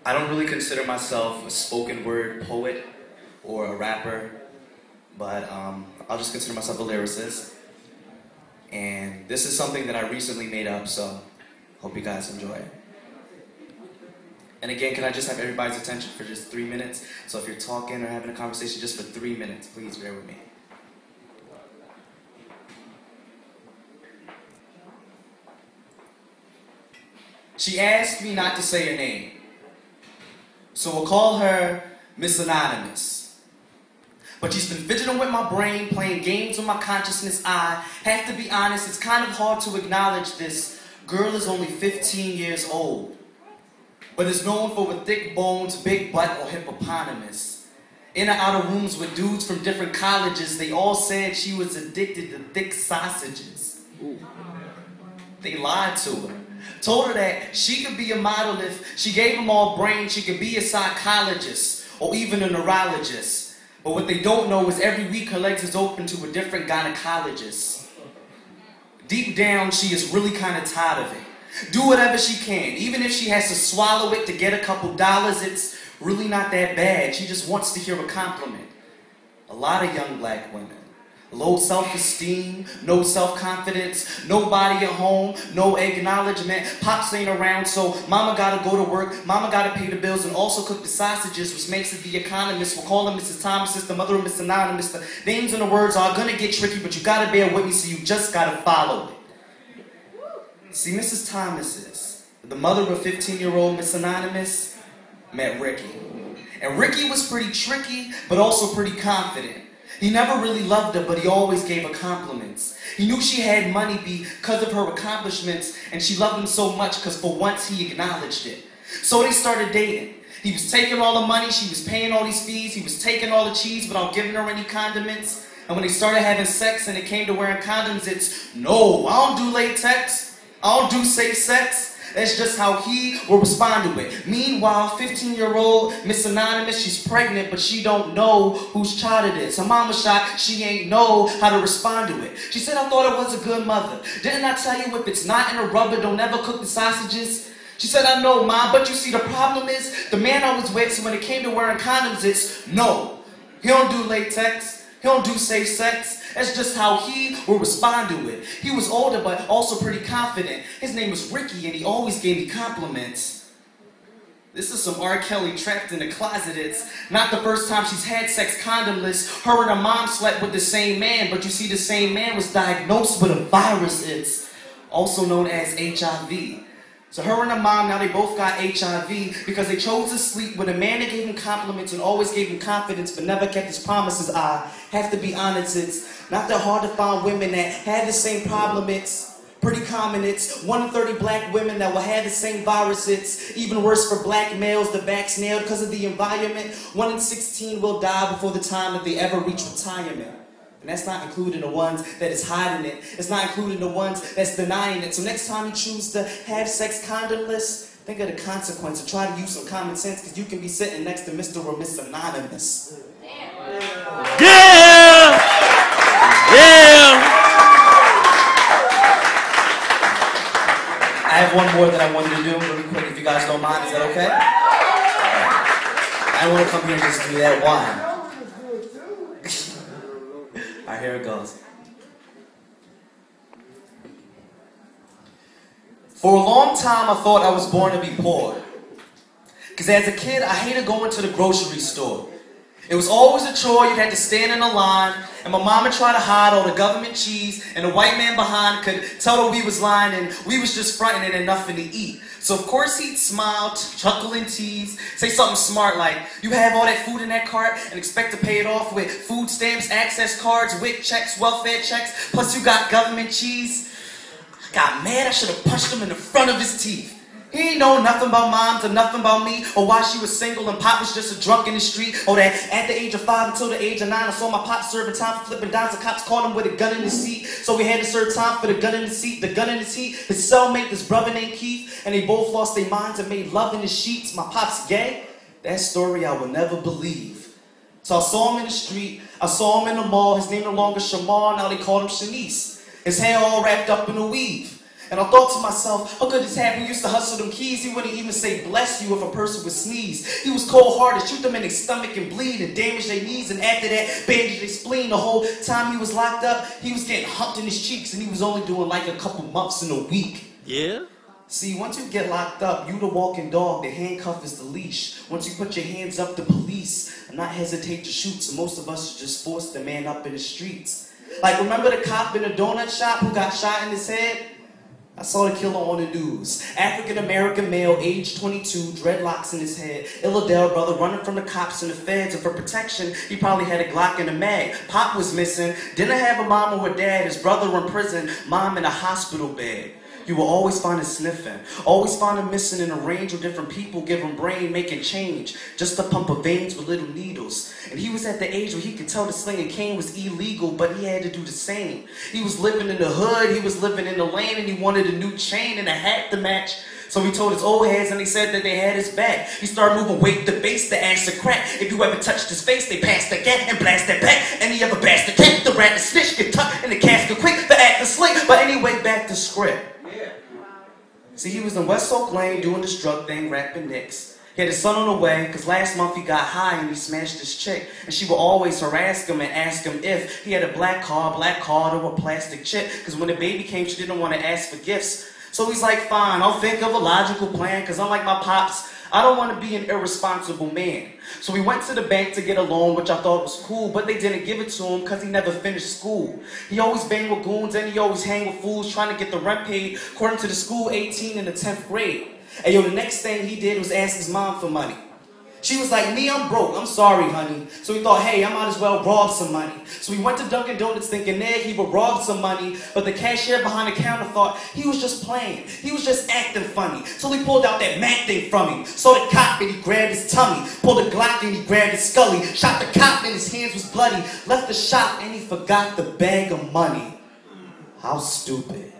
I don't really consider myself a spoken word poet or a rapper, but I'll just consider myself a lyricist. And this is something that I recently made up, so hope you guys enjoy it. And again, can I just have everybody's attention for just 3 minutes? So if you're talking or having a conversation, just for 3 minutes, please bear with me. She asked me not to say her name, so we'll call her Miss Anonymous. But she's been fidgeting with my brain, playing games with my consciousness. I have to be honest, it's kind of hard to acknowledge this girl is only 15 years old, but is known for with thick bones, big butt, or hippopotamus. In and out of rooms with dudes from different colleges, they all said she was addicted to thick sausages. Ooh. They lied to her. Told her that she could be a model if she gave them all brains. She could be a psychologist or even a neurologist. But what they don't know is every week her legs is open to a different gynecologist. Deep down, she is really kind of tired of it. Do whatever she can. Even if she has to swallow it to get a couple dollars, it's really not that bad. She just wants to hear a compliment. A lot of young black women. Low self-esteem, no self-confidence, nobody at home, no acknowledgement. Pops ain't around, so mama gotta go to work, mama gotta pay the bills and also cook the sausages, which makes it the economist. We'll call her Mrs. Thomas, the mother of Miss Anonymous. The names and the words are gonna get tricky, but you gotta bear with me, so you just gotta follow it. See, Mrs. Thomas, the mother of a 15-year-old Miss Anonymous, met Ricky. And Ricky was pretty tricky, but also pretty confident. He never really loved her, but he always gave her compliments. He knew she had money because of her accomplishments, and she loved him so much because for once he acknowledged it. So they started dating. He was taking all the money, she was paying all these fees, he was taking all the cheese without giving her any condiments. And when they started having sex and it came to wearing condoms, it's, no, I don't do latex, I don't do safe sex. That's just how he will respond to it. Meanwhile, 15-year-old Miss Anonymous, she's pregnant, but she don't know whose child it is. Her mama shocked, she ain't know how to respond to it. She said, I thought I was a good mother. Didn't I tell you if it's not in a rubber, don't ever cook the sausages? She said, I know, Mom, but you see, the problem is, the man I was with, so when it came to wearing condoms, it's no. He don't do latex. He don't do safe sex. That's just how he will respond to it. He was older, but also pretty confident. His name was Ricky, and he always gave me compliments. This is some R. Kelly trapped in the closet. It's not the first time she's had sex condomless. Her and her mom slept with the same man, but you see, the same man was diagnosed with a virus. It's also known as HIV. So her and her mom, now they both got HIV because they chose to sleep with a man that gave him compliments and always gave him confidence but never kept his promises. I have to be honest, it's not that hard to find women that had the same problem. It's pretty common. It's 1 in 30 black women that will have the same virus. It's even worse for black males. The back's nailed because of the environment. 1 in 16 will die before the time that they ever reach retirement. And that's not including the ones that is hiding it. It's not including the ones that's denying it. So next time you choose to have sex condomless, think of the consequence and try to use some common sense, because you can be sitting next to Mr. or Miss Anonymous. Yeah! Yeah! I have one more that I wanted to do really quick, if you guys don't mind. Is that okay? I want to come here and just do that one. Alright, here it goes. For a long time, I thought I was born to be poor. Because as a kid, I hated going to the grocery store. It was always a chore. You had to stand in a line, and my mama tried to hide all the government cheese, and the white man behind could tell her we was lying, and we was just fronting it and nothing to eat. So of course he'd smile, chuckle and tease, say something smart like, you have all that food in that cart and expect to pay it off with food stamps, access cards, WIC checks, welfare checks, plus you got government cheese. I got mad, I should have punched him in the front of his teeth. He ain't know nothing about moms or nothing about me, or why she was single and Pop was just a drunk in the street, or that at the age of 5 until the age of 9 I saw my Pop serving time for flipping dimes. The cops caught him with a gun in the seat, so we had to serve time for the gun in the seat. The gun in the seat, his cellmate, this brother named Keith, and they both lost their minds and made love in the sheets. My Pop's gay? That story I will never believe. So I saw him in the street, I saw him in the mall. His name no longer Shamar, now they called him Shanice. His hair all wrapped up in a weave. And I thought to myself, how could this happen? We used to hustle them keys. He wouldn't even say bless you if a person would sneeze. He was cold-hearted, shoot them in their stomach and bleed and damage their knees. And after that, bandage their spleen. The whole time he was locked up, he was getting humped in his cheeks. And he was only doing like a couple months in a week. Yeah? See, once you get locked up, you the walking dog, the handcuff is the leash. Once you put your hands up, the police and not hesitate to shoot. So most of us just forced the man up in the streets. Like, remember the cop in the donut shop who got shot in his head? I saw the killer on the news. African-American male, age 22, dreadlocks in his head. Illadale brother running from the cops and the feds. And for protection, he probably had a Glock and a mag. Pop was missing. Didn't have a mom or a dad. His brother in prison. Mom in a hospital bed. You will always find him sniffing. Always find him missing in a range of different people. Give him brain, making change. Just to pump her veins with little needles. And he was at the age where he could tell the slinging cane was illegal, but he had to do the same. He was living in the hood, he was living in the lane, and he wanted a new chain and a hat to match. So he told his old heads and they said that they had his back. He started moving weight to base the ass to crack. If you ever touched his face, they passed the gat and blast that back. Any other bastard cat, the rat, the snitch, get tucked in the casket quick, the act, the slick. But anyway, back to script. See, he was in West Oak Lane doing this drug thing, rapping Knicks. He had his son on the way, because last month he got high and he smashed his chick. And she would always harass him and ask him if he had a black card or a plastic chip. Because when the baby came, she didn't want to ask for gifts. So he's like, fine, I'll think of a logical plan, because unlike my pops, I don't want to be an irresponsible man. So we went to the bank to get a loan, which I thought was cool, but they didn't give it to him because he never finished school. He always banged with goons and he always hang with fools trying to get the rent paid, according to the school 18 in the 10th grade. And yo, the next thing he did was ask his mom for money. She was like, me, I'm broke. I'm sorry, honey. So he thought, hey, I might as well rob some money. So he went to Dunkin' Donuts thinking there he would rob some money, but the cashier behind the counter thought he was just playing. He was just acting funny. So he pulled out that Mac thing from him. Saw the cop and he grabbed his tummy. Pulled a Glock and he grabbed his scully. Shot the cop and his hands was bloody. Left the shop and he forgot the bag of money. How stupid.